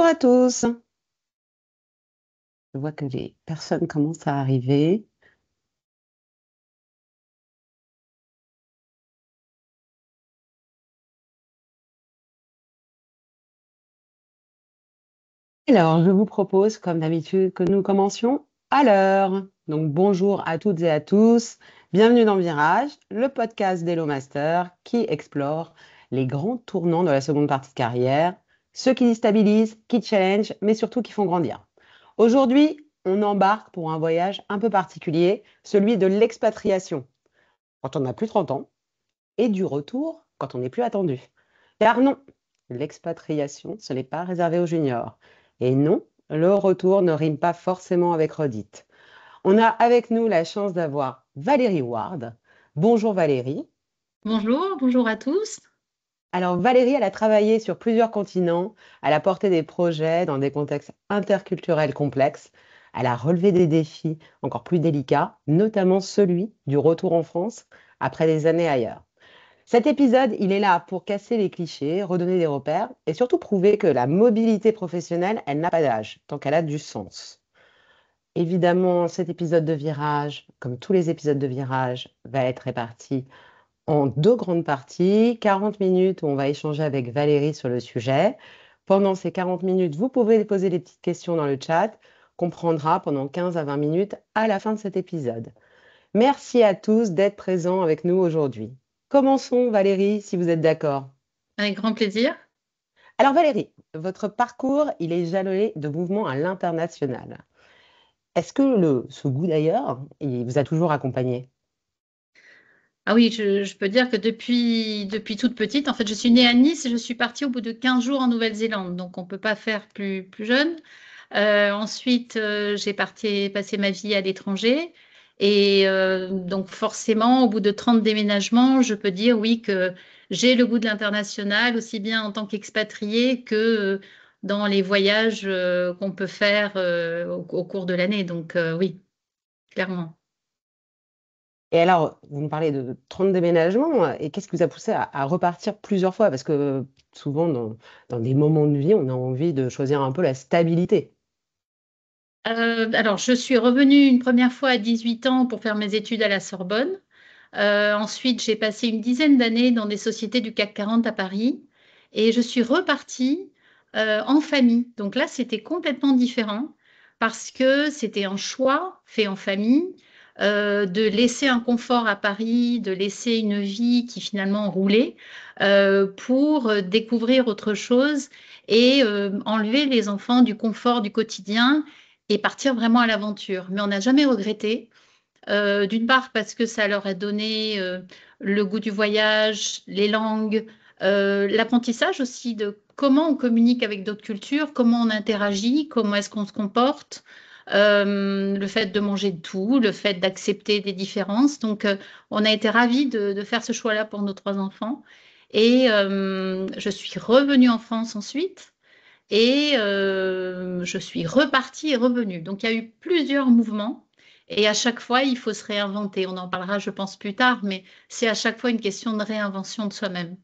à tous. Je vois que les personnes commencent à arriver. Alors, je vous propose, comme d'habitude, que nous commencions à l'heure. Donc, bonjour à toutes et à tous. Bienvenue dans Virage, le podcast d'Hello Master qui explore les grands tournants de la seconde partie de carrière, ceux qui déstabilisent, qui challenge, mais surtout qui font grandir. Aujourd'hui, on embarque pour un voyage un peu particulier, celui de l'expatriation, quand on n'a plus 30 ans, et du retour quand on n'est plus attendu. Car non, l'expatriation, ce n'est pas réservé aux juniors. Et non, le retour ne rime pas forcément avec redite. On a avec nous la chance d'avoir Valérie Ward. Bonjour Valérie. Bonjour, bonjour à tous. Alors Valérie, elle a travaillé sur plusieurs continents, elle a porté des projets dans des contextes interculturels complexes, elle a relevé des défis encore plus délicats, notamment celui du retour en France après des années ailleurs. Cet épisode, il est là pour casser les clichés, redonner des repères et surtout prouver que la mobilité professionnelle, elle n'a pas d'âge, tant qu'elle a du sens. Évidemment, cet épisode de Virage, comme tous les épisodes de Virage, va être réparti en deux grandes parties. 40 minutes où on va échanger avec Valérie sur le sujet. Pendant ces 40 minutes, vous pouvez poser des petites questions dans le chat qu'on prendra pendant 15 à 20 minutes à la fin de cet épisode. Merci à tous d'être présents avec nous aujourd'hui. Commençons, Valérie, si vous êtes d'accord. Avec grand plaisir. Alors, Valérie, votre parcours, il est jalonné de mouvements à l'international. Est-ce que ce goût d'ailleurs, il vous a toujours accompagné? Ah oui, je peux dire que depuis toute petite, en fait, je suis née à Nice et je suis partie au bout de 15 jours en Nouvelle-Zélande, donc on ne peut pas faire plus jeune. Ensuite, passé ma vie à l'étranger et donc forcément, au bout de 30 déménagements, je peux dire oui que j'ai le goût de l'international, aussi bien en tant qu'expatriée que dans les voyages qu'on peut faire au cours de l'année. Donc oui, clairement. Et alors, vous nous parlez de 30 déménagements, et qu'est-ce qui vous a poussé à repartir plusieurs fois? Parce que souvent, dans des moments de vie, on a envie de choisir un peu la stabilité. Alors, je suis revenue une première fois à 18 ans pour faire mes études à la Sorbonne. Ensuite, j'ai passé une dizaine d'années dans des sociétés du CAC 40 à Paris et je suis repartie en famille. Donc là, c'était complètement différent parce que c'était un choix fait en famille de laisser un confort à Paris, de laisser une vie qui finalement roulait pour découvrir autre chose et enlever les enfants du confort du quotidien et partir vraiment à l'aventure. Mais on n'a jamais regretté. D'une part parce que ça leur a donné le goût du voyage, les langues, l'apprentissage aussi de comment on communique avec d'autres cultures, comment on interagit, comment est-ce qu'on se comporte, le fait de manger de tout, le fait d'accepter des différences. Donc, on a été ravis de faire ce choix-là pour nos trois enfants. Et je suis revenue en France ensuite. Et je suis repartie et revenue. Donc, il y a eu plusieurs mouvements. Et à chaque fois, il faut se réinventer. On en parlera, je pense, plus tard, mais c'est à chaque fois une question de réinvention de soi-même.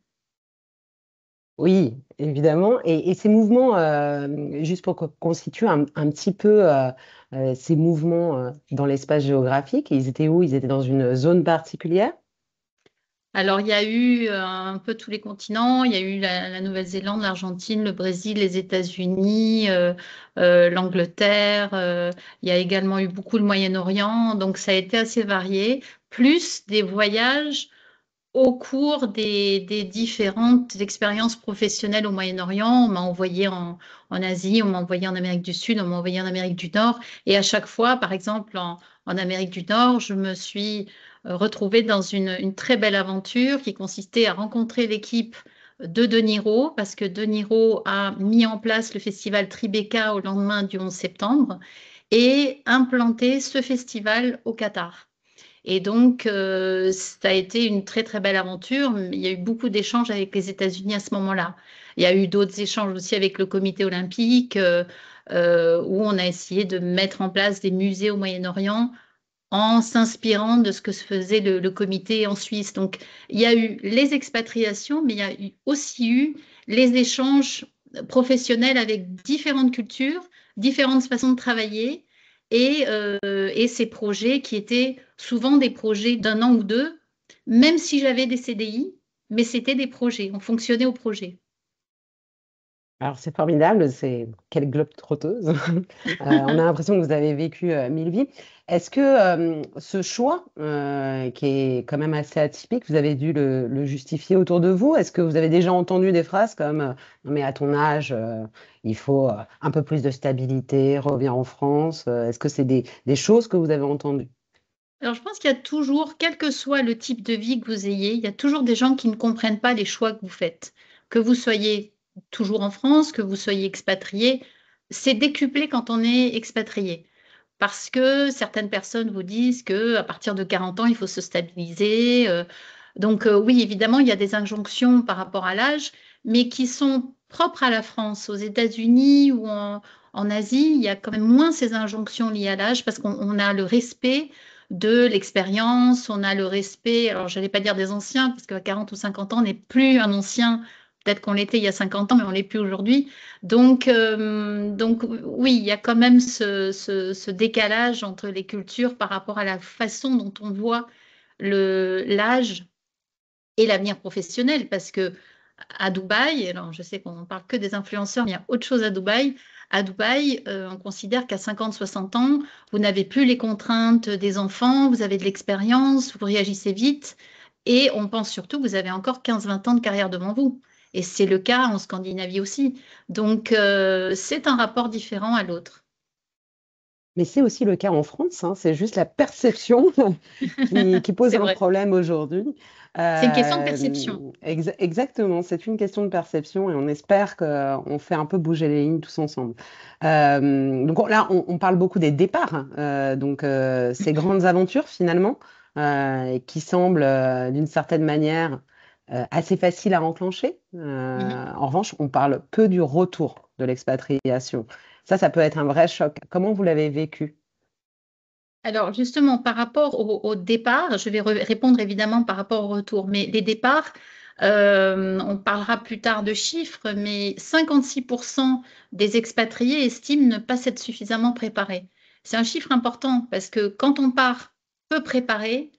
Oui, évidemment. Et ces mouvements, juste pour qu'on situe un petit peu ces mouvements dans l'espace géographique, ils étaient où? Ils étaient dans une zone particulière? Alors, il y a eu un peu tous les continents. Il y a eu la Nouvelle-Zélande, l'Argentine, le Brésil, les États-Unis, l'Angleterre. Il y a également eu beaucoup le Moyen-Orient. Donc, ça a été assez varié. Plus des voyages au cours des différentes expériences professionnelles au Moyen-Orient. On m'a envoyé en Asie, on m'a envoyé en Amérique du Sud, on m'a envoyé en Amérique du Nord. Et à chaque fois, par exemple, en Amérique du Nord, je me suis retrouvée dans une très belle aventure qui consistait à rencontrer l'équipe de Niro, parce que De Niro a mis en place le festival Tribeca au lendemain du 11 septembre et implanté ce festival au Qatar. Et donc, ça a été une très, très belle aventure. Il y a eu beaucoup d'échanges avec les États-Unis à ce moment-là. Il y a eu d'autres échanges aussi avec le comité olympique, où on a essayé de mettre en place des musées au Moyen-Orient en s'inspirant de ce que se faisait le comité en Suisse. Donc, il y a eu les expatriations, mais il y a aussi eu les échanges professionnels avec différentes cultures, différentes façons de travailler et ces projets qui étaient souvent des projets d'un an ou deux, même si j'avais des CDI, mais c'était des projets, on fonctionnait au projet. Alors, c'est formidable, c'est quelle globe-trotteuse. On a l'impression que vous avez vécu mille vies. Est-ce que ce choix, qui est quand même assez atypique, vous avez dû le justifier autour de vous? Est-ce que vous avez déjà entendu des phrases comme non mais à ton âge, il faut un peu plus de stabilité, reviens en France. Est-ce que c'est des choses que vous avez entendues? Alors, je pense qu'il y a toujours, quel que soit le type de vie que vous ayez, il y a toujours des gens qui ne comprennent pas les choix que vous faites. Que vous soyez toujours en France, que vous soyez expatrié, c'est décuplé quand on est expatrié. Parce que certaines personnes vous disent que à partir de 40 ans, il faut se stabiliser. Oui, évidemment, il y a des injonctions par rapport à l'âge, mais qui sont propres à la France. Aux États-Unis ou en Asie, il y a quand même moins ces injonctions liées à l'âge parce qu'on a le respect de l'expérience, on a le respect, alors je n'allais pas dire des anciens, parce qu'à 40 ou 50 ans, on n'est plus un ancien. Peut-être qu'on l'était il y a 50 ans, mais on ne l'est plus aujourd'hui. Oui, il y a quand même ce décalage entre les cultures par rapport à la façon dont on voit l'âge et l'avenir professionnel. Parce que à Dubaï, alors je sais qu'on ne parle que des influenceurs, mais il y a autre chose à Dubaï. À Dubaï, on considère qu'à 50, 60 ans, vous n'avez plus les contraintes des enfants, vous avez de l'expérience, vous réagissez vite, et on pense surtout que vous avez encore 15, 20 ans de carrière devant vous. Et c'est le cas en Scandinavie aussi. C'est un rapport différent à l'autre. Mais c'est aussi le cas en France, hein, c'est juste la perception qui pose C'est un vrai. problème aujourd'hui. C'est une question de perception. Exactement, c'est une question de perception et on espère qu'on fait un peu bouger les lignes tous ensemble. Là, on parle beaucoup des départs, hein, ces grandes aventures finalement, qui semblent d'une certaine manière assez faciles à enclencher. Mhm. En revanche, on parle peu du retour de l'expatriation. Ça peut être un vrai choc. Comment vous l'avez vécu? Alors justement, par rapport au départ, je vais répondre évidemment par rapport au retour, mais les départs, on parlera plus tard de chiffres, mais 56% des expatriés estiment ne pas s'être suffisamment préparés. C'est un chiffre important parce que quand on part peu préparé,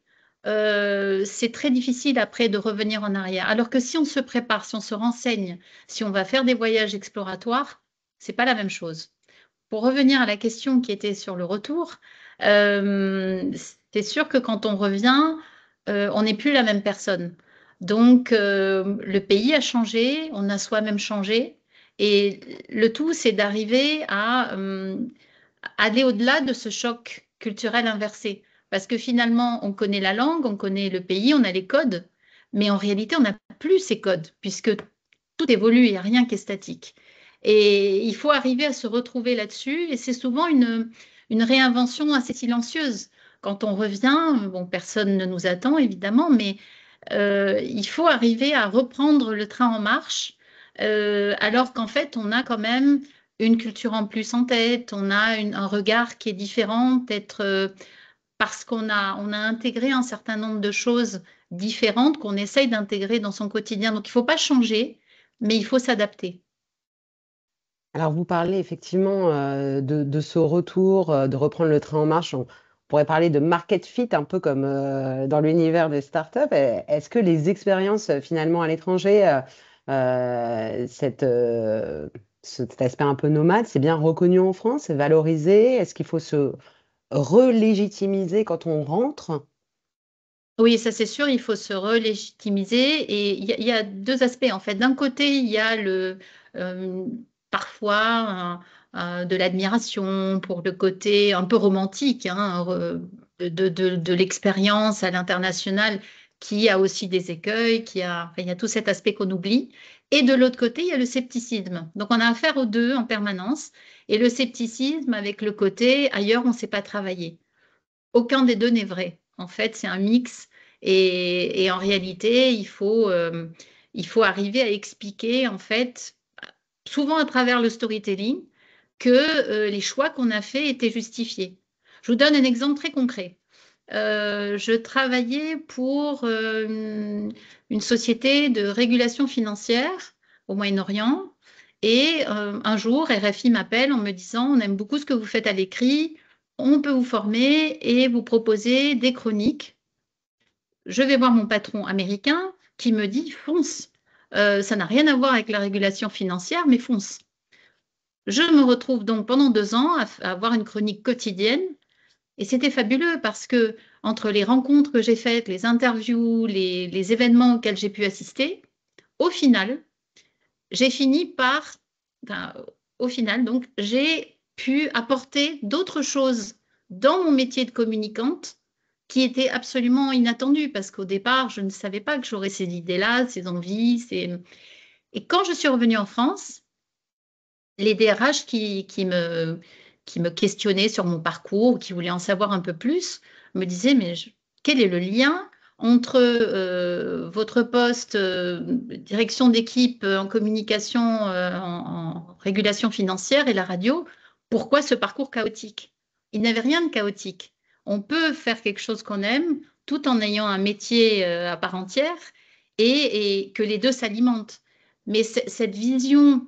c'est très difficile après de revenir en arrière. Alors que si on se prépare, si on se renseigne, si on va faire des voyages exploratoires, c'est pas la même chose. Pour revenir à la question qui était sur le retour, euh, c'est sûr que quand on revient, on n'est plus la même personne. Le pays a changé, on a soi-même changé. Et le tout, c'est d'arriver à aller au-delà de ce choc culturel inversé. Parce que finalement, on connaît la langue, on connaît le pays, on a les codes, mais en réalité, on n'a plus ces codes, puisque tout évolue, il n'y a rien qui est statique. Et il faut arriver à se retrouver là-dessus, et c'est souvent une réinvention assez silencieuse. Quand on revient, bon, personne ne nous attend évidemment, mais il faut arriver à reprendre le train en marche, alors qu'en fait, on a quand même une culture en plus en tête, on a un regard qui est différent, peut-être parce qu'on a intégré un certain nombre de choses différentes qu'on essaye d'intégrer dans son quotidien. Donc, il ne faut pas changer, mais il faut s'adapter. Alors, vous parlez effectivement de ce retour, de reprendre le train en marche. On pourrait parler de market fit, un peu comme dans l'univers des startups. Est-ce que les expériences finalement à l'étranger, cet aspect un peu nomade, c'est bien reconnu en France, c'est valorisé? Est-ce qu'il faut se relégitimiser quand on rentre? Oui, ça c'est sûr, il faut se relégitimiser et il y a deux aspects en fait. D'un côté, il y a euh, parfois de l'admiration pour le côté un peu romantique hein, de l'expérience à l'international qui a aussi des écueils, enfin, il y a tout cet aspect qu'on oublie. Et de l'autre côté, il y a le scepticisme. Donc on a affaire aux deux en permanence et le scepticisme avec le côté ailleurs on ne sait pas travailler. Aucun des deux n'est vrai. En fait, c'est un mix. Et en réalité, il faut arriver à expliquer, en fait, souvent à travers le storytelling, que les choix qu'on a faits étaient justifiés. Je vous donne un exemple très concret. Je travaillais pour une société de régulation financière au Moyen-Orient Et un jour, RFI m'appelle en me disant, on aime beaucoup ce que vous faites à l'écrit, on peut vous former et vous proposer des chroniques. Je vais voir mon patron américain qui me dit, fonce. Ça n'a rien à voir avec la régulation financière, mais fonce. Je me retrouve donc pendant 2 ans à avoir une chronique quotidienne. Et c'était fabuleux parce que entre les rencontres que j'ai faites, les interviews, les événements auxquels j'ai pu assister, au final, j'ai fini par, enfin, au final, donc, j'ai pu apporter d'autres choses dans mon métier de communicante qui étaient absolument inattendues parce qu'au départ, je ne savais pas que j'aurais ces idées-là, ces envies. Et quand je suis revenue en France, les DRH qui me questionnaient sur mon parcours, qui voulaient en savoir un peu plus, me disaient, mais quel est le lien entre votre poste direction d'équipe en communication, en régulation financière et la radio? Pourquoi ce parcours chaotique? Il n'avait rien de chaotique. On peut faire quelque chose qu'on aime tout en ayant un métier à part entière et que les deux s'alimentent. Mais cette vision,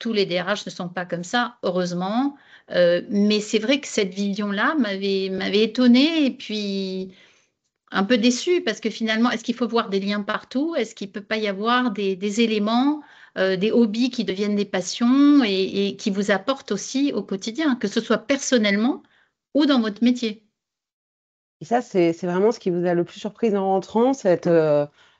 tous les DRH ne sont pas comme ça, heureusement. Mais c'est vrai que cette vision-là m'avait étonnée et puis un peu déçue parce que finalement, est-ce qu'il faut voir des liens partout? Est-ce qu'il ne peut pas y avoir des éléments, des hobbies qui deviennent des passions et qui vous apportent aussi au quotidien, que ce soit personnellement ou dans votre métier? Et ça, c'est vraiment ce qui vous a le plus surprise en rentrant, cette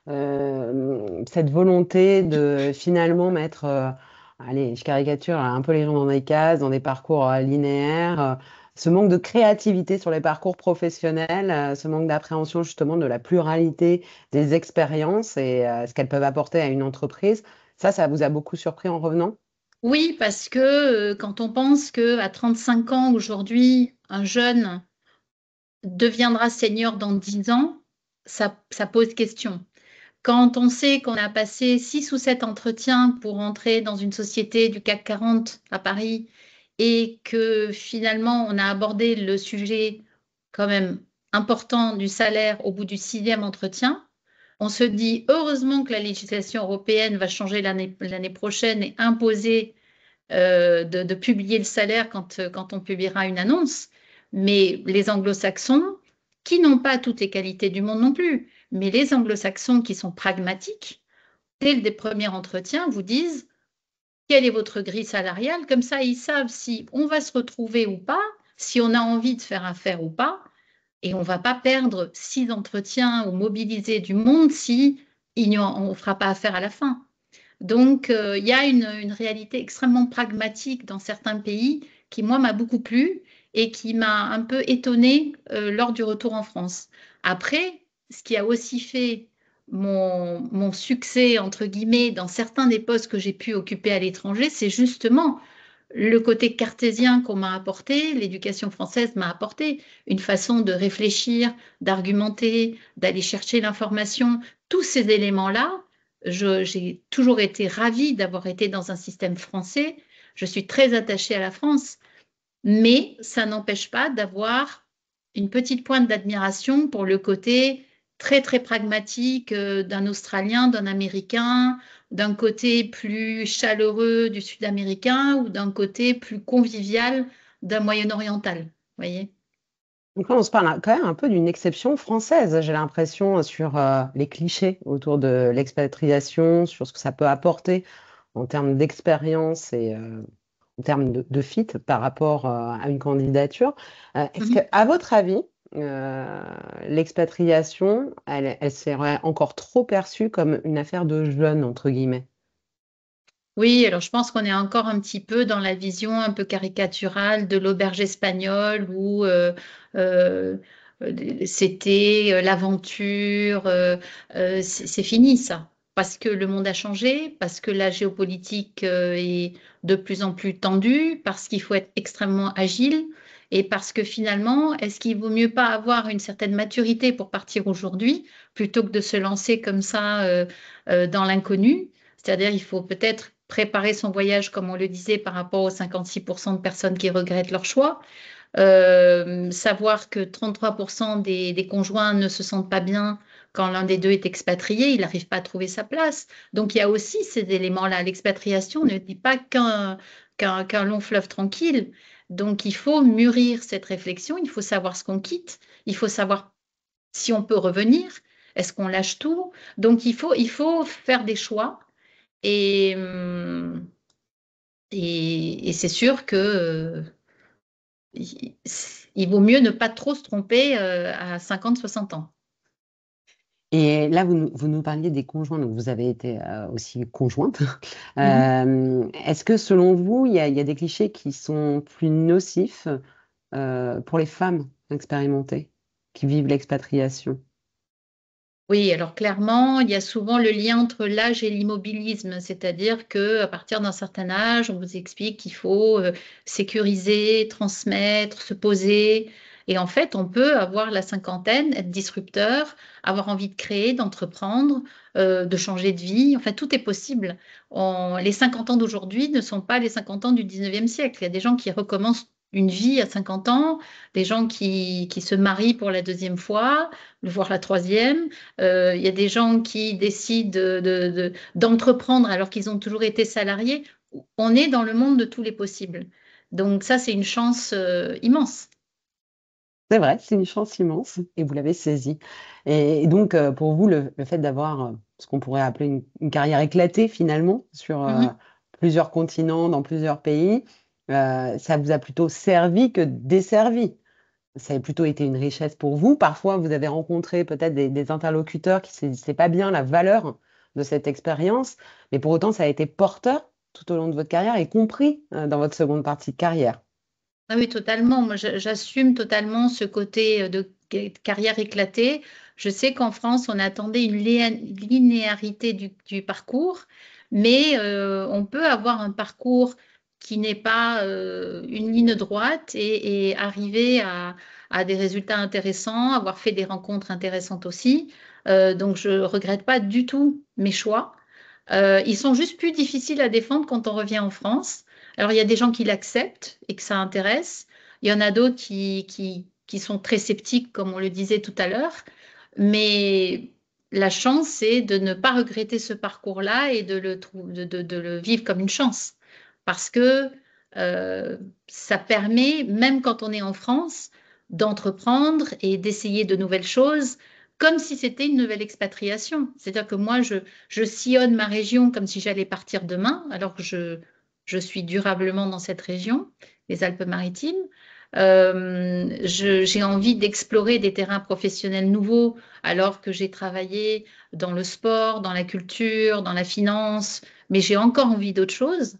volonté de finalement mettre, allez, je caricature un peu les gens dans des cases, dans des parcours linéaires, ce manque de créativité sur les parcours professionnels, ce manque d'appréhension justement de la pluralité des expériences et ce qu'elles peuvent apporter à une entreprise. Ça vous a beaucoup surpris en revenant? Oui, parce que quand on pense qu'à 35 ans aujourd'hui, un jeune deviendra senior dans 10 ans, ça pose question. Quand on sait qu'on a passé 6 ou 7 entretiens pour entrer dans une société du CAC 40 à Paris et que finalement on a abordé le sujet quand même important du salaire au bout du 6e entretien, on se dit heureusement que la législation européenne va changer l'année prochaine et imposer de publier le salaire quand on publiera une annonce. Mais les anglo-saxons, qui n'ont pas toutes les qualités du monde non plus, mais les anglo-saxons qui sont pragmatiques, dès le premier entretien, vous disent quelle est votre grille salariale. Comme ça, ils savent si on va se retrouver ou pas, si on a envie de faire affaire ou pas. Et on ne va pas perdre 6 entretiens ou mobiliser du monde si on ne fera pas affaire à la fin. Donc, il y a une réalité extrêmement pragmatique dans certains pays qui, moi, m'a beaucoup plu et qui m'a un peu étonnée lors du retour en France. Après, ce qui a aussi fait mon succès, entre guillemets, dans certains des postes que j'ai pu occuper à l'étranger, c'est justement le côté cartésien qu'on m'a apporté, l'éducation française m'a apporté, une façon de réfléchir, d'argumenter, d'aller chercher l'information. Tous ces éléments-là, j'ai toujours été ravie d'avoir été dans un système français. Je suis très attachée à la France, mais ça n'empêche pas d'avoir une petite pointe d'admiration pour le côté très, très pragmatique d'un Australien, d'un Américain, d'un côté plus chaleureux du Sud-Américain ou d'un côté plus convivial d'un Moyen-Oriental. Voyez? Donc là, on se parle quand même un peu d'une exception française, j'ai l'impression, sur les clichés autour de l'expatriation, sur ce que ça peut apporter en termes d'expérience et en termes de fit par rapport à une candidature. Est-ce que, Mhm. à votre avis, l'expatriation, elle serait encore trop perçue comme une affaire de jeunes, entre guillemets? Oui, alors je pense qu'on est encore un petit peu dans la vision un peu caricaturale de l'auberge espagnole où c'était l'aventure. C'est fini ça, parce que le monde a changé, parce que la géopolitique est de plus en plus tendue, parce qu'il faut être extrêmement agile et parce que finalement, est-ce qu'il vaut mieux pas avoir une certaine maturité pour partir aujourd'hui plutôt que de se lancer comme ça dans l'inconnu? C'est-à-dire, il faut peut-être préparer son voyage, comme on le disait, par rapport aux 56% de personnes qui regrettent leur choix. Savoir que 33% des conjoints ne se sentent pas bien quand l'un des deux est expatrié, il n'arrive pas à trouver sa place. Donc il y a aussi ces éléments-là. L'expatriation ne dit pas qu'un long fleuve tranquille. Donc il faut mûrir cette réflexion, il faut savoir ce qu'on quitte, il faut savoir si on peut revenir, est-ce qu'on lâche tout. Donc il faut faire des choix et, et c'est sûr que il, il vaut mieux ne pas trop se tromper à 50, 60 ans. Et là, vous nous parliez des conjoints, donc vous avez été aussi conjointe. Mhm. Est-ce que selon vous, il y a des clichés qui sont plus nocifs pour les femmes expérimentées qui vivent l'expatriation? Oui, alors clairement, il y a souvent le lien entre l'âge et l'immobilisme, c'est-à-dire que à partir d'un certain âge, on vous explique qu'il faut sécuriser, transmettre, se poser. Et en fait, on peut avoir la cinquantaine, être disrupteur, avoir envie de créer, d'entreprendre, de changer de vie. Enfin, tout est possible. Les 50 ans d'aujourd'hui ne sont pas les 50 ans du 19e siècle. Il y a des gens qui recommencent une vie à 50 ans, des gens qui se marient pour la deuxième fois, voire la troisième. Il y a des gens qui décident d'entreprendre alors qu'ils ont toujours été salariés. On est dans le monde de tous les possibles. Donc ça, c'est une chance immense. C'est vrai, c'est une chance immense et vous l'avez saisie. Et donc, pour vous, le fait d'avoir ce qu'on pourrait appeler une carrière éclatée finalement sur Mhm. plusieurs continents, dans plusieurs pays, ça vous a plutôt servi que desservi. Ça a plutôt été une richesse pour vous. Parfois, vous avez rencontré peut-être des interlocuteurs qui ne saisissaient pas bien la valeur de cette expérience, mais pour autant, ça a été porteur tout au long de votre carrière, y compris dans votre seconde partie de carrière. Ah oui, totalement. Moi, j'assume totalement ce côté de carrière éclatée. Je sais qu'en France, on attendait une linéarité du parcours, mais on peut avoir un parcours qui n'est pas une ligne droite et arriver à des résultats intéressants, avoir fait des rencontres intéressantes aussi. Donc, je ne regrette pas du tout mes choix. Ils sont juste plus difficiles à défendre quand on revient en France. Alors, il y a des gens qui l'acceptent et que ça intéresse. Il y en a d'autres qui sont très sceptiques, comme on le disait tout à l'heure. Mais la chance, c'est de ne pas regretter ce parcours-là et de le vivre comme une chance. Parce que euh, ça permet, même quand on est en France, d'entreprendre et d'essayer de nouvelles choses, comme si c'était une nouvelle expatriation. C'est-à-dire que moi, je sillonne ma région comme si j'allais partir demain, alors que je suis durablement dans cette région, les Alpes-Maritimes. J'ai envie d'explorer des terrains professionnels nouveaux, alors que j'ai travaillé dans le sport, dans la culture, dans la finance, mais j'ai encore envie d'autre chose.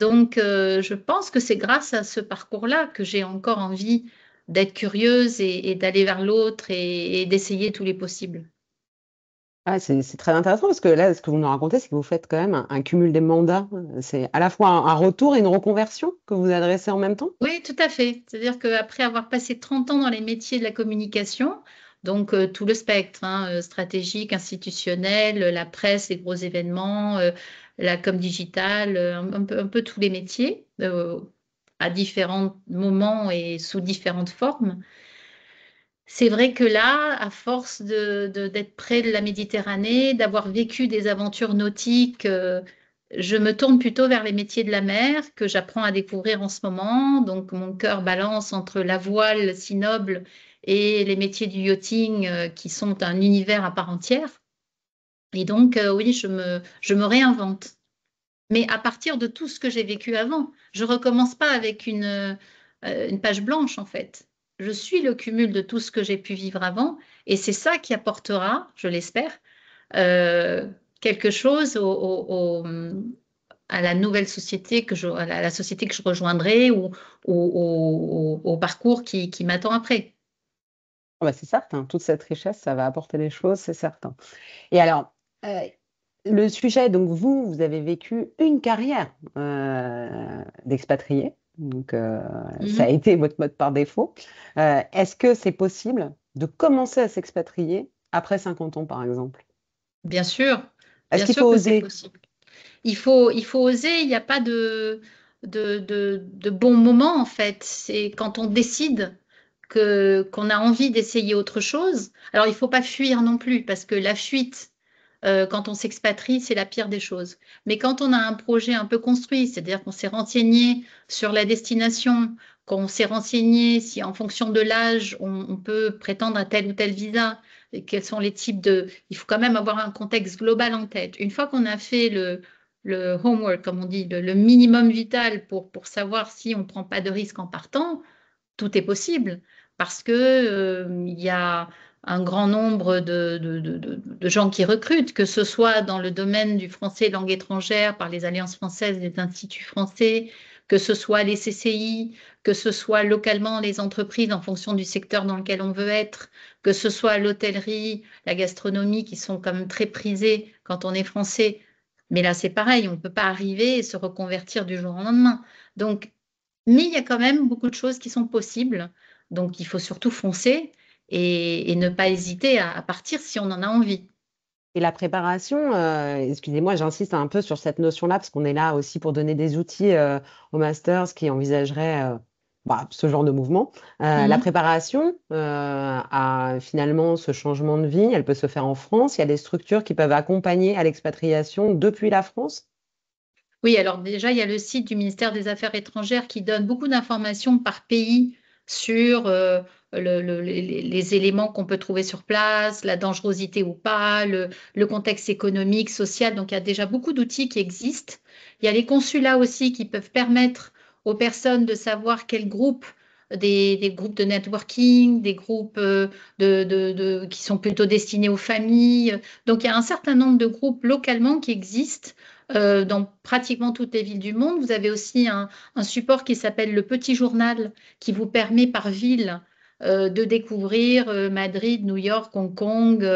Donc, je pense que c'est grâce à ce parcours-là que j'ai encore envie d'être curieuse et d'aller vers l'autre et d'essayer tous les possibles. Ah, c'est très intéressant parce que là, ce que vous nous racontez, c'est que vous faites quand même un cumul des mandats. C'est à la fois un retour et une reconversion que vous adressez en même temps. Oui, tout à fait. C'est-à-dire qu'après avoir passé 30 ans dans les métiers de la communication, donc tout le spectre, hein, stratégique, institutionnel, la presse, les gros événements, la com digitale, un peu tous les métiers, à différents moments et sous différentes formes. C'est vrai que là, à force d'être près de la Méditerranée, d'avoir vécu des aventures nautiques, je me tourne plutôt vers les métiers de la mer que j'apprends à découvrir en ce moment. Donc mon cœur balance entre la voile si noble et les métiers du yachting qui sont un univers à part entière. Et donc oui, je me réinvente. Mais à partir de tout ce que j'ai vécu avant, je recommence pas avec une page blanche en fait. Je suis le cumul de tout ce que j'ai pu vivre avant et c'est ça qui apportera, je l'espère, euh, quelque chose à la nouvelle société à la société que je rejoindrai ou au parcours qui m'attend après. Ah bah, c'est certain, toute cette richesse, ça va apporter des choses, c'est certain. Et alors, euh, le sujet, donc vous avez vécu une carrière d'expatrié, donc ça a Mhm. été votre mode par défaut. Est-ce que c'est possible de commencer à s'expatrier après 50 ans, par exemple? Bien sûr, Est-ce bien qu'il faut sûr que c'est oser? possible. Il faut oser, il n'y a pas de bon moment en fait. C'est quand on décide qu'on a envie d'essayer autre chose. Alors, il ne faut pas fuir non plus, parce que la fuite, quand on s'expatrie, c'est la pire des choses. Mais quand on a un projet un peu construit, c'est-à-dire qu'on s'est renseigné sur la destination, qu'on s'est renseigné si en fonction de l'âge, on peut prétendre à tel ou tel visa, et quels sont les types de... Il faut quand même avoir un contexte global en tête. Une fois qu'on a fait le homework, comme on dit, le minimum vital pour savoir si on ne prend pas de risque en partant, tout est possible parce que il y a un grand nombre de gens qui recrutent, que ce soit dans le domaine du français langue étrangère par les alliances françaises, les instituts français, que ce soit les CCI, que ce soit localement les entreprises en fonction du secteur dans lequel on veut être, que ce soit l'hôtellerie, la gastronomie qui sont quand même très prisées quand on est français. Mais là, c'est pareil, on ne peut pas arriver et se reconvertir du jour au lendemain. Donc, mais il y a quand même beaucoup de choses qui sont possibles. Donc, il faut surtout foncer et ne pas hésiter à partir si on en a envie. Et la préparation, excusez-moi, j'insiste un peu sur cette notion-là, parce qu'on est là aussi pour donner des outils aux masters qui envisageraient ce genre de mouvement. La Mhm. préparation à finalement ce changement de vie, elle peut se faire en France. Il y a des structures qui peuvent accompagner à l'expatriation depuis la France. Oui, alors déjà, il y a le site du ministère des Affaires étrangères qui donne beaucoup d'informations par pays sur les éléments qu'on peut trouver sur place, la dangerosité ou pas, le contexte économique, social. Donc, il y a déjà beaucoup d'outils qui existent. Il y a les consulats aussi qui peuvent permettre aux personnes de savoir quels groupes, des groupes de networking, des groupes qui sont plutôt destinés aux familles. Donc, il y a un certain nombre de groupes localement qui existent dans pratiquement toutes les villes du monde. Vous avez aussi un support qui s'appelle le Petit Journal, qui vous permet par ville de découvrir Madrid, New York, Hong Kong,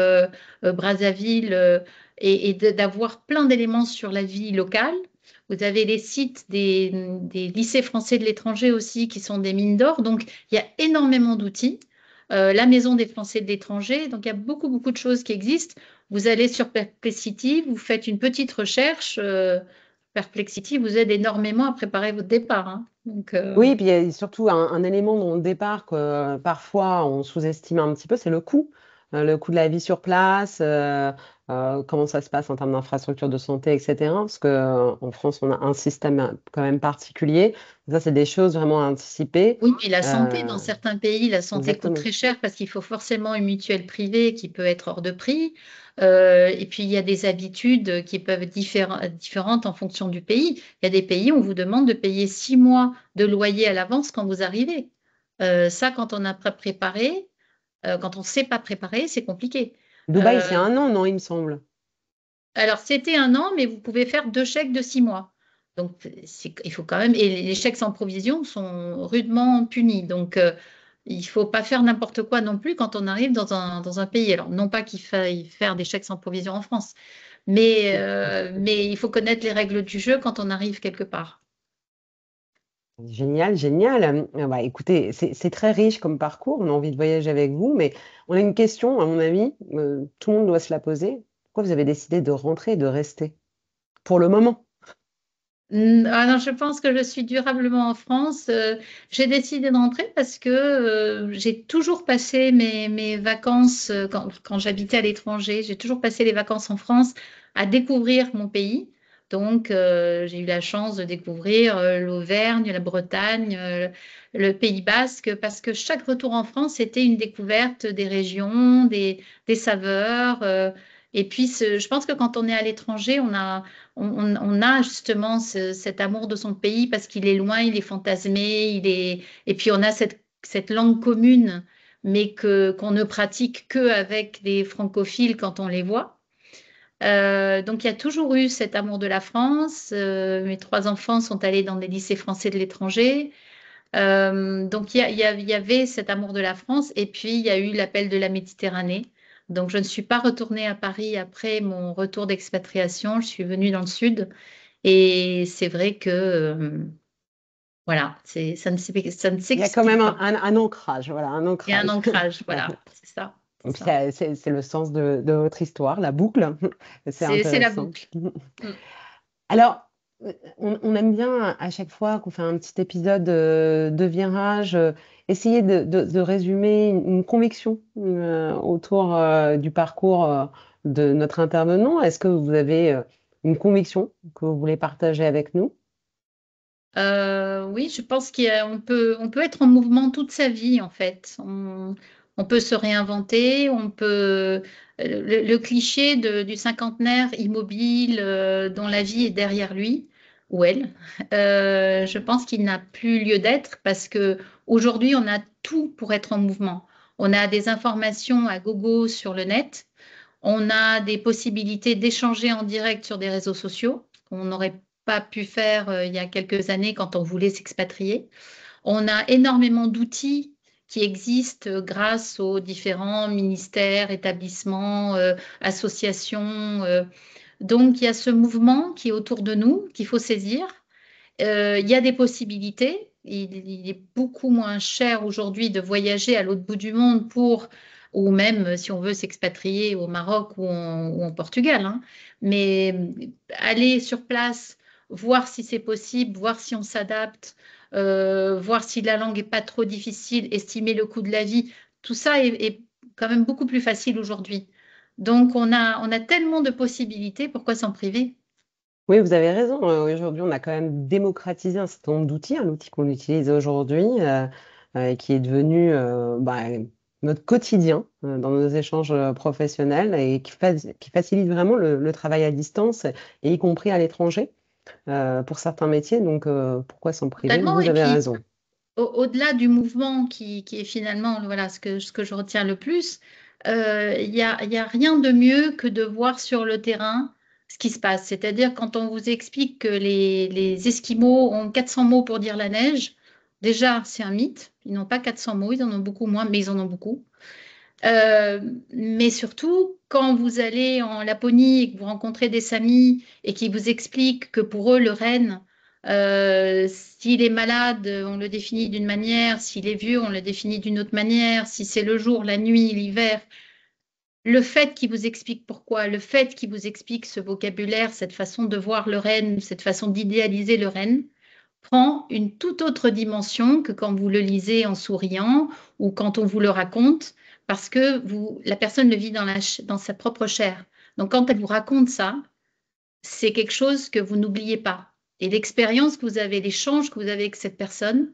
Brazzaville, et d'avoir plein d'éléments sur la vie locale. Vous avez les sites des lycées français de l'étranger aussi, qui sont des mines d'or. Donc, il y a énormément d'outils. La Maison des Français de l'étranger. Donc, il y a beaucoup, beaucoup de choses qui existent. Vous allez sur Perplexity, vous faites une petite recherche. Perplexity vous aide énormément à préparer votre départ, hein. Donc, Oui, puis il y a surtout un élément dont au départ que parfois on sous-estime un petit peu, c'est le coût. Le coût de la vie sur place, comment ça se passe en termes d'infrastructures de santé, etc. Parce que, en France, on a un système quand même particulier. Ça, c'est des choses vraiment à anticiper. oui, puis la santé, Euh, dans certains pays, la santé coûte exactement. très cher parce qu'il faut forcément une mutuelle privée qui peut être hors de prix. Et puis, il y a des habitudes qui peuvent être différentes en fonction du pays. Il y a des pays où on vous demande de payer 6 mois de loyer à l'avance quand vous arrivez. Ça, quand on n'a pas préparé, quand on ne sait pas préparer, c'est compliqué. Dubaï, c'est Euh, un an, non, il me semble. alors, c'était un an, mais vous pouvez faire 2 chèques de 6 mois. Donc, il faut quand même. Et les chèques sans provision sont rudement punis. Donc, il ne faut pas faire n'importe quoi non plus quand on arrive dans un pays. Alors, non pas qu'il faille faire des chèques sans provision en France, mais il faut connaître les règles du jeu quand on arrive quelque part. Génial, génial. Bah, écoutez, c'est très riche comme parcours. On a envie de voyager avec vous, mais on a une question, à mon avis, tout le monde doit se la poser. Pourquoi vous avez décidé de rentrer et de rester? Pour le moment. Ah non, je pense que je suis durablement en France. J'ai décidé de rentrer parce que j'ai toujours passé mes vacances, quand j'habitais à l'étranger, j'ai toujours passé les vacances en France à découvrir mon pays. Donc, j'ai eu la chance de découvrir l'Auvergne, la Bretagne, le Pays Basque, parce que chaque retour en France, c'était une découverte des régions, des saveurs. Et puis, je pense que quand on est à l'étranger, on a justement cet amour de son pays parce qu'il est loin, il est fantasmé, et puis on a cette langue commune, mais qu'on ne pratique que avec des francophiles quand on les voit. Donc il y a toujours eu cet amour de la France. Mes 3 enfants sont allés dans des lycées français de l'étranger. Donc il y avait cet amour de la France et puis il y a eu l'appel de la Méditerranée. Donc je ne suis pas retournée à Paris après mon retour d'expatriation. Je suis venue dans le sud et c'est vrai que voilà, ça ne Il y a quand même s'explique pas. un ancrage, voilà, un Il y a un ancrage. ancrage, voilà, c'est ça, Et c'est puis ça. c'est le sens de votre histoire, la boucle. C'est C'est la intéressant. boucle. Mm. Alors, on aime bien à chaque fois qu'on fait un petit épisode de virage, essayer de résumer une conviction autour du parcours de notre intervenant. Est-ce que vous avez une conviction que vous voulez partager avec nous? Oui, je pense on peut être en mouvement toute sa vie, en fait. On peut se réinventer, le cliché du cinquantenaire immobile dont la vie est derrière lui ou elle, je pense qu'il n'a plus lieu d'être parce que aujourd'hui, on a tout pour être en mouvement. On a des informations à gogo sur le net, on a des possibilités d'échanger en direct sur des réseaux sociaux qu'on n'aurait pas pu faire il y a quelques années quand on voulait s'expatrier. On a énormément d'outils qui existent grâce aux différents ministères, établissements, associations. Donc, il y a ce mouvement qui est autour de nous, qu'il faut saisir. Il y a des possibilités. Il est beaucoup moins cher aujourd'hui de voyager à l'autre bout du monde ou même si on veut s'expatrier au Maroc ou en Portugal, hein. Mais aller sur place, voir si c'est possible, voir si on s'adapte, voir si la langue est pas trop difficile, estimer le coût de la vie, tout ça est quand même beaucoup plus facile aujourd'hui. Donc on a tellement de possibilités, pourquoi s'en priver? Oui, vous avez raison. Aujourd'hui, on a quand même démocratisé un certain nombre d'outils, un outil qu'on utilise aujourd'hui et qui est devenu notre quotidien dans nos échanges professionnels et qui facilite vraiment le travail à distance, et y compris à l'étranger pour certains métiers. Donc, pourquoi s'en priver? Totalement. Vous Et avez puis, raison. au-delà du mouvement qui est finalement voilà, ce que je retiens le plus, il y a rien de mieux que de voir sur le terrain ce qui se passe. C'est-à-dire quand on vous explique que les Esquimaux ont 400 mots pour dire la neige, déjà c'est un mythe. Ils n'ont pas 400 mots, ils en ont beaucoup moins, mais ils en ont beaucoup. Euh, mais surtout, quand vous allez en Laponie et que vous rencontrez des Samis et qui vous expliquent que pour eux, le renne, s'il est malade, on le définit d'une manière, s'il est vieux, on le définit d'une autre manière, si c'est le jour, la nuit, l'hiver, le fait qu'ils vous explique pourquoi, le fait qu'ils vous explique ce vocabulaire, cette façon de voir le renne, cette façon d'idéaliser le renne, prend une toute autre dimension que quand vous le lisez en souriant ou quand on vous le raconte, parce que la personne le vit dans sa propre chair. Donc quand elle vous raconte ça, c'est quelque chose que vous n'oubliez pas. Et l'expérience que vous avez, l'échange que vous avez avec cette personne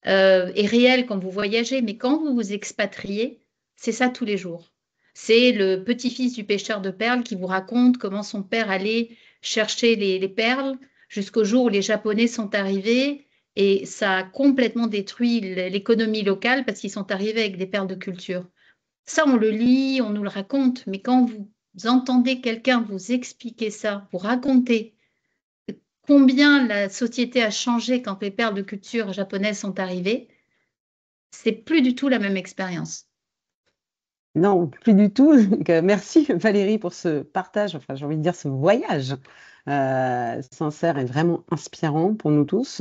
est réel quand vous voyagez, mais quand vous vous expatriez, c'est ça tous les jours. C'est le petit-fils du pêcheur de perles qui vous raconte comment son père allait chercher les perles jusqu'au jour où les Japonais sont arrivés et ça a complètement détruit l'économie locale parce qu'ils sont arrivés avec des perles de culture. Ça, on le lit, on nous le raconte, mais quand vous entendez quelqu'un vous expliquer ça, vous raconter combien la société a changé quand les perles de culture japonaises sont arrivées, c'est plus du tout la même expérience. Non, plus du tout. Donc, merci Valérie pour ce partage, enfin j'ai envie de dire ce voyage sincère et vraiment inspirant pour nous tous.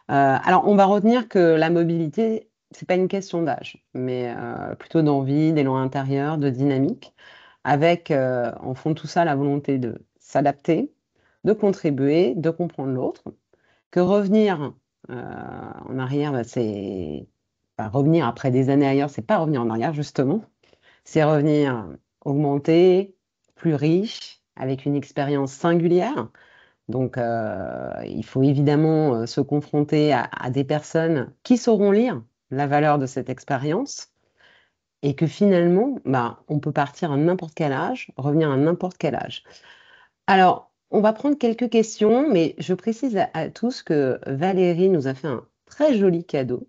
Alors on va retenir que la mobilité, c'est pas une question d'âge, mais plutôt d'envie, d'élan intérieur, de dynamique, avec en fond de tout ça la volonté de s'adapter, de contribuer, de comprendre l'autre, que revenir en arrière, revenir après des années ailleurs, c'est pas revenir en arrière justement, c'est revenir augmenté, plus riche, avec une expérience singulière. Donc, il faut évidemment se confronter à des personnes qui sauront lire la valeur de cette expérience et que finalement, on peut partir à n'importe quel âge, revenir à n'importe quel âge. Alors, on va prendre quelques questions, mais je précise à tous que Valérie nous a fait un très joli cadeau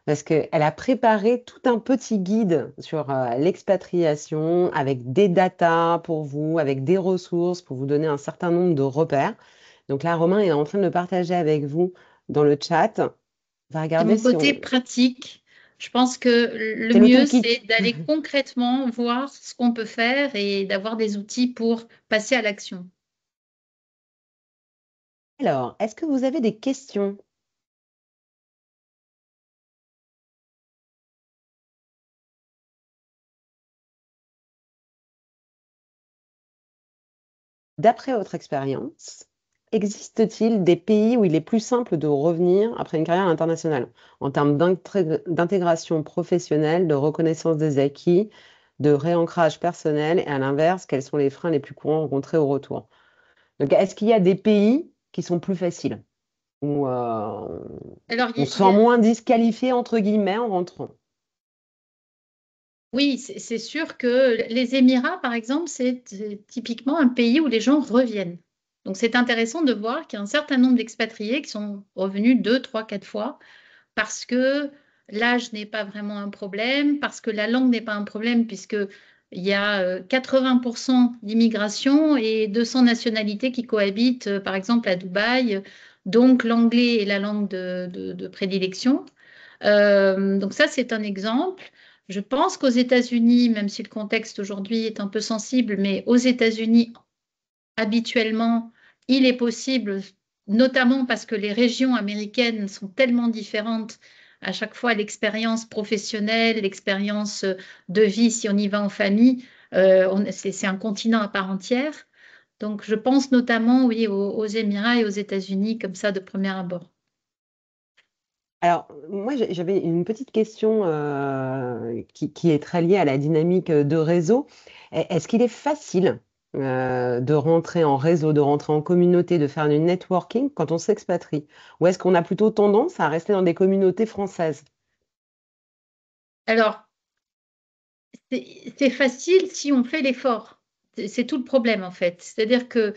parce qu'elle a préparé tout un petit guide sur l'expatriation avec des datas pour vous, avec des ressources pour vous donner un certain nombre de repères. Donc là, Romain est en train de le partager avec vous dans le chat. On va C'est regarder mon si côté on... pratique. Je pense que le C'est le mieux, toolkit. c'est d'aller concrètement voir ce qu'on peut faire et d'avoir des outils pour passer à l'action. Alors, est-ce que vous avez des questions? D'après votre expérience, Existe-t-il des pays où il est plus simple de revenir après une carrière internationale en termes d'intégration professionnelle, de reconnaissance des acquis, de réancrage personnel et à l'inverse, quels sont les freins les plus courants rencontrés au retour? Donc, est-ce qu'il y a des pays qui sont plus faciles où Alors, on se sent moins disqualifié entre guillemets en rentrant? oui, c'est sûr que les Émirats, par exemple, c'est typiquement un pays où les gens reviennent. Donc, c'est intéressant de voir qu'il y a un certain nombre d'expatriés qui sont revenus deux, trois, quatre fois parce que l'âge n'est pas vraiment un problème, parce que la langue n'est pas un problème, puisque il y a 80% d'immigration et 200 nationalités qui cohabitent, par exemple, à Dubaï. Donc, l'anglais est la langue de prédilection. Donc ça, c'est un exemple. Je pense qu'aux États-Unis, même si le contexte aujourd'hui est un peu sensible, mais aux États-Unis, habituellement, il est possible, notamment parce que les régions américaines sont tellement différentes, à chaque fois l'expérience professionnelle, l'expérience de vie, si on y va en famille, c'est un continent à part entière. Donc je pense notamment, oui, aux Émirats et aux États-Unis, comme ça, de premier abord. Alors, moi, j'avais une petite question qui est très liée à la dynamique de réseau. Est-ce qu'il est facile de rentrer en réseau, de rentrer en communauté, de faire du networking quand on s'expatrie? Ou est-ce qu'on a plutôt tendance à rester dans des communautés françaises? Alors, c'est facile si on fait l'effort. C'est tout le problème en fait. C'est-à-dire que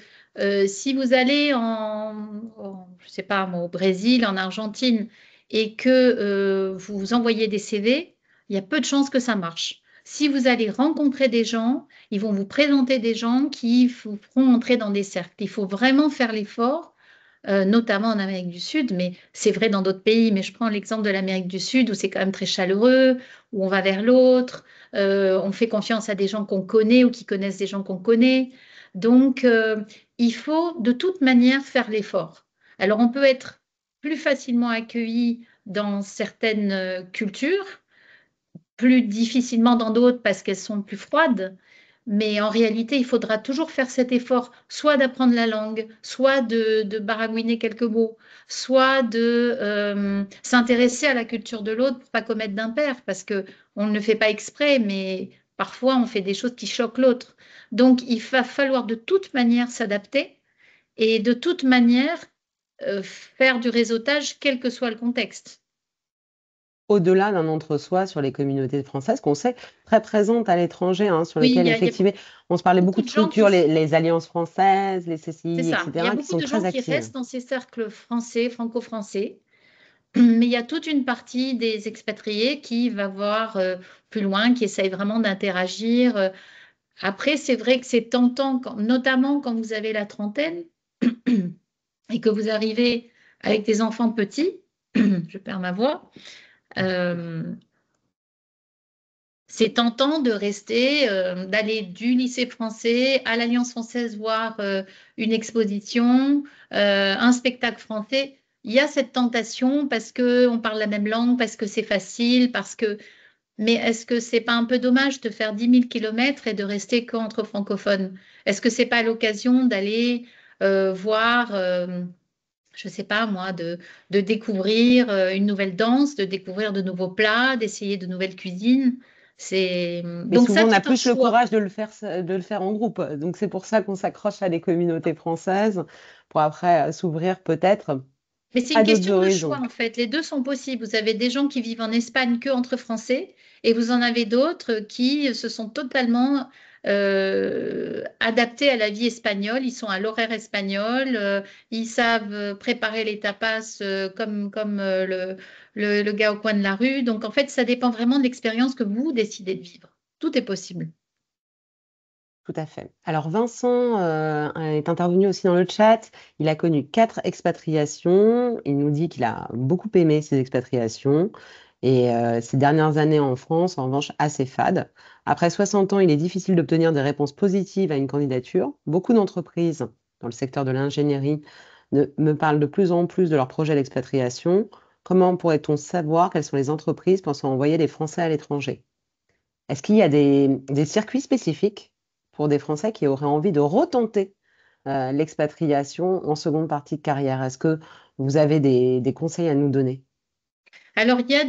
si vous allez je sais pas, moi, au Brésil, en Argentine, et que vous envoyez des CV, il y a peu de chances que ça marche. Si vous allez rencontrer des gens, ils vont vous présenter des gens qui vous feront entrer dans des cercles. Il faut vraiment faire l'effort, notamment en Amérique du Sud, mais c'est vrai dans d'autres pays. Mais je prends l'exemple de l'Amérique du Sud où c'est quand même très chaleureux, où on va vers l'autre, on fait confiance à des gens qu'on connaît ou qui connaissent des gens qu'on connaît. Donc, il faut de toute manière faire l'effort. Alors, on peut être plus facilement accueilli dans certaines cultures, plus difficilement dans d'autres parce qu'elles sont plus froides. Mais en réalité, il faudra toujours faire cet effort, soit d'apprendre la langue, soit de baragouiner quelques mots, soit de s'intéresser à la culture de l'autre pour pas commettre d'impair, parce que on ne le fait pas exprès, mais parfois on fait des choses qui choquent l'autre. Donc, il va falloir de toute manière s'adapter et de toute manière faire du réseautage, quel que soit le contexte. Au-delà d'un entre-soi sur les communautés françaises qu'on sait très présentes à l'étranger, hein, sur Oui, lesquelles il y a effectivement on se parlait beaucoup beaucoup de de gens structures, qui les alliances françaises, les C'est CCI, ça. Il y a etc., qui beaucoup sont de gens très qui actives. restent dans ces cercles français, franco-français, mais il y a toute une partie des expatriés qui va voir plus loin, qui essayent vraiment d'interagir. Après, c'est vrai que c'est tentant, notamment quand vous avez la trentaine et que vous arrivez avec des enfants petits, je perds ma voix, euh, c'est tentant de rester, d'aller du lycée français à l'Alliance française voir une exposition, un spectacle français. Il y a cette tentation parce que on parle la même langue, parce que c'est facile, parce que. Mais est-ce que c'est pas un peu dommage de faire 10 000 kilomètres et de rester qu'entre francophones? Est-ce que c'est pas l'occasion d'aller voir, je sais pas moi, de découvrir une nouvelle danse, de découvrir de nouveaux plats, d'essayer de nouvelles cuisines? Mais Donc souvent, ça, on a c'est un plus le choix. courage de le faire en groupe. Donc, c'est pour ça qu'on s'accroche à des communautés françaises pour après s'ouvrir peut-être Mais c'est une à d'autres question de choix, horizons. en fait. Les deux sont possibles. Vous avez des gens qui vivent en Espagne que entre Français, et vous en avez d'autres qui se sont totalement adaptés à la vie espagnole. Ils sont à l'horaire espagnol, ils savent préparer les tapas comme le gars au coin de la rue. Donc, en fait, ça dépend vraiment de l'expérience que vous décidez de vivre. Tout est possible. Tout à fait. Alors Vincent est intervenu aussi dans le chat. Il a connu 4 expatriations. Il nous dit qu'il a beaucoup aimé ces expatriations et ses dernières années en France, en revanche, assez fades. Après 60 ans, il est difficile d'obtenir des réponses positives à une candidature. Beaucoup d'entreprises dans le secteur de l'ingénierie me parlent de plus en plus de leur projet d'expatriation. Comment pourrait-on savoir quelles sont les entreprises pensant envoyer des Français à l'étranger? Est-ce qu'il y a des circuits spécifiques pour des Français qui auraient envie de retenter l'expatriation en seconde partie de carrière? Est-ce que vous avez des conseils à nous donner? Alors, il y a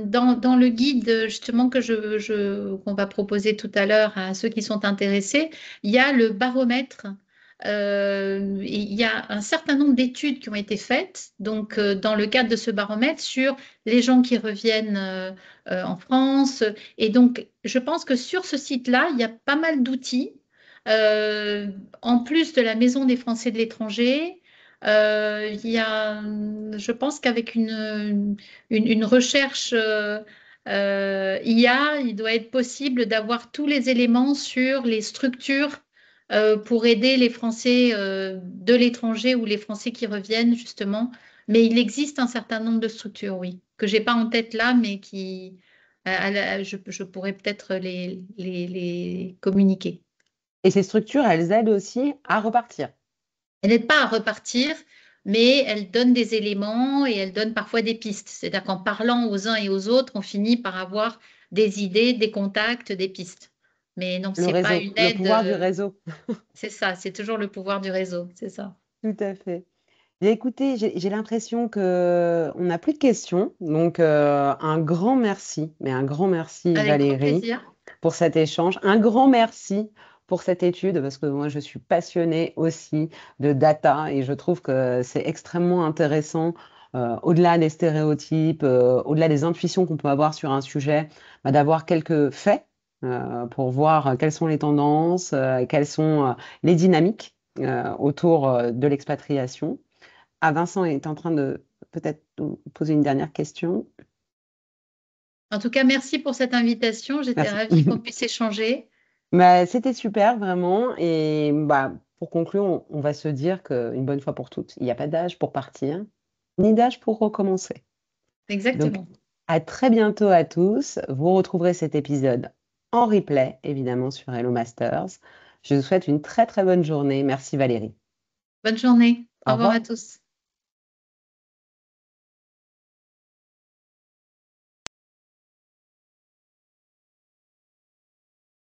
dans le guide justement qu'on va proposer tout à l'heure à ceux qui sont intéressés, il y a le baromètre. Et il y a un certain nombre d'études qui ont été faites, donc dans le cadre de ce baromètre, sur les gens qui reviennent en France. Et donc, je pense que sur ce site-là, il y a pas mal d'outils, euh, en plus de la Maison des Français de l'étranger. Il y a, je pense qu'avec une recherche IA, il doit être possible d'avoir tous les éléments sur les structures pour aider les Français de l'étranger ou les Français qui reviennent justement. Mais il existe un certain nombre de structures, oui, que j'ai pas en tête là, mais qui, je pourrais peut-être les communiquer. Et ces structures, elles aident aussi à repartir. Elle n'aide pas à repartir, mais elle donne des éléments et elle donne parfois des pistes. C'est-à-dire qu'en parlant aux uns et aux autres, on finit par avoir des idées, des contacts, des pistes. Mais non, Le c'est pas réseau, une le aide. pouvoir du réseau. C'est ça, c'est toujours le pouvoir du réseau, c'est ça. Tout à fait. Bien, écoutez, j'ai l'impression que on n'a plus de questions. Donc, un grand merci, mais un grand merci Avec grand Valérie plaisir. pour cet échange. Un grand merci pour cette étude, parce que moi, je suis passionnée aussi de data et je trouve que c'est extrêmement intéressant, au-delà des stéréotypes, au-delà des intuitions qu'on peut avoir sur un sujet, bah, d'avoir quelques faits pour voir quelles sont les tendances, quelles sont les dynamiques autour de l'expatriation. Ah, Vincent est en train de peut-être nous poser une dernière question. En tout cas, merci pour cette invitation. J'étais Merci. ravie qu'on puisse échanger. Bah, c'était super, vraiment. Et bah, pour conclure, on va se dire qu'une bonne fois pour toutes, il n'y a pas d'âge pour partir, ni d'âge pour recommencer. Donc, Exactement. à très bientôt à tous. Vous retrouverez cet épisode en replay, évidemment, sur Hello Masters. Je vous souhaite une très, très bonne journée. Merci Valérie. Bonne journée. Au Au revoir à revoir. tous.